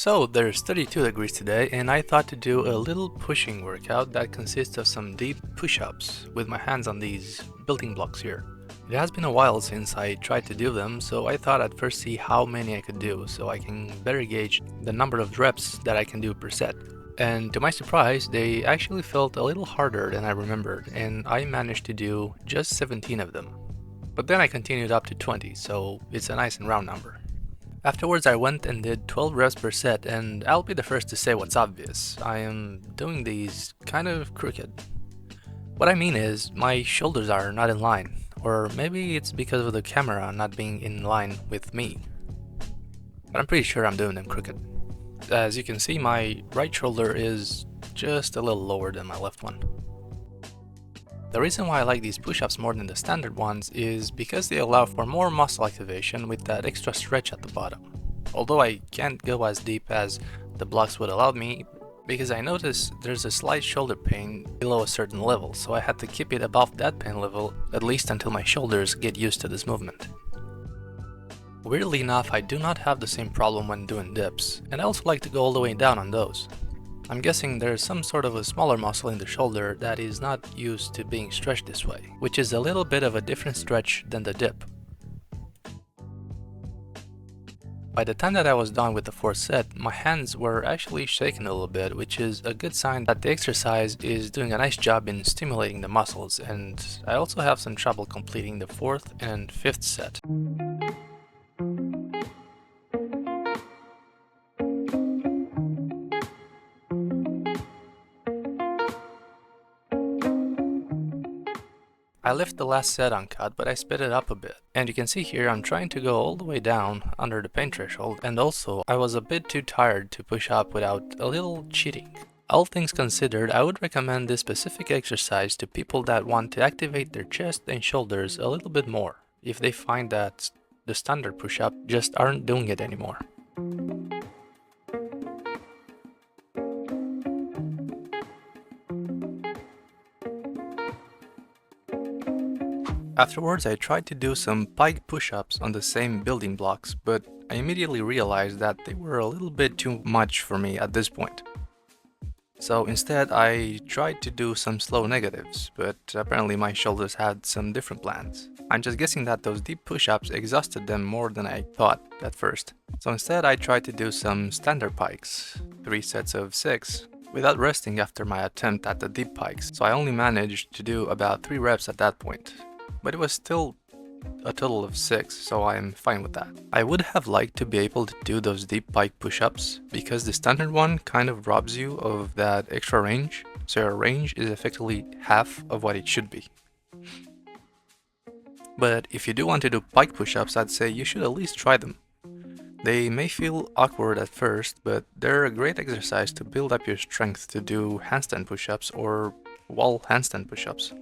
So there's 32 degrees today and I thought to do a little pushing workout that consists of some deep push-ups with my hands on these building blocks here. It has been a while since I tried to do them, so I thought I'd first see how many I could do so I can better gauge the number of reps that I can do per set. And to my surprise, they actually felt a little harder than I remembered, and I managed to do just 17 of them. But then I continued up to 20, so it's a nice and round number. Afterwards I went and did 12 reps per set, and I'll be the first to say what's obvious. I am doing these kind of crooked. What I mean is, my shoulders are not in line, or maybe it's because of the camera not being in line with me. But I'm pretty sure I'm doing them crooked. As you can see, my right shoulder is just a little lower than my left one. The reason why I like these push-ups more than the standard ones is because they allow for more muscle activation with that extra stretch at the bottom. Although I can't go as deep as the blocks would allow me, because I noticed there's a slight shoulder pain below a certain level, so I had to keep it above that pain level at least until my shoulders get used to this movement. Weirdly enough, I do not have the same problem when doing dips, and I also like to go all the way down on those. I'm guessing there's some sort of a smaller muscle in the shoulder that is not used to being stretched this way, which is a little bit of a different stretch than the dip. By the time that I was done with the fourth set, my hands were actually shaking a little bit, which is a good sign that the exercise is doing a nice job in stimulating the muscles, and I also have some trouble completing the fourth and fifth set. I left the last set uncut, but I sped it up a bit. And you can see here I'm trying to go all the way down under the pain threshold, and also I was a bit too tired to push up without a little cheating. All things considered, I would recommend this specific exercise to people that want to activate their chest and shoulders a little bit more, if they find that the standard push-up just aren't doing it anymore. Afterwards, I tried to do some pike push-ups on the same building blocks, but I immediately realized that they were a little bit too much for me at this point. So instead, I tried to do some slow negatives, but apparently my shoulders had some different plans. I'm just guessing that those deep push-ups exhausted them more than I thought at first. So instead, I tried to do some standard pikes, 3 sets of 6, without resting after my attempt at the deep pikes, so I only managed to do about 3 reps at that point. But it was still a total of 6, so I'm fine with that. I would have liked to be able to do those deep pike push-ups, because the standard one kind of robs you of that extra range, so your range is effectively half of what it should be. But if you do want to do pike push-ups, I'd say you should at least try them. They may feel awkward at first, but they're a great exercise to build up your strength to do handstand push-ups or wall handstand push-ups,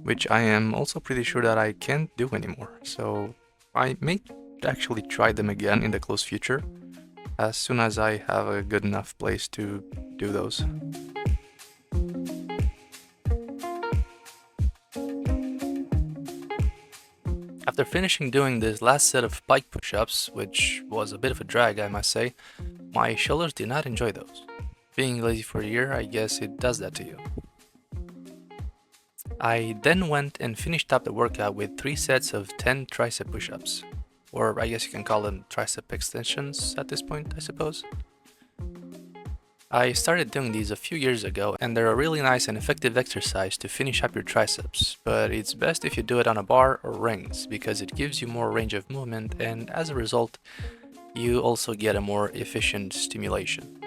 which I am also pretty sure that I can't do anymore, so I may actually try them again in the close future, as soon as I have a good enough place to do those. After finishing doing this last set of pike push-ups, which was a bit of a drag I must say, my shoulders did not enjoy those. Being lazy for a year, I guess it does that to you. I then went and finished up the workout with 3 sets of 10 tricep push-ups, or I guess you can call them tricep extensions at this point, I suppose. I started doing these a few years ago, and they're a really nice and effective exercise to finish up your triceps, but it's best if you do it on a bar or rings, because it gives you more range of movement, and as a result, you also get a more efficient stimulation.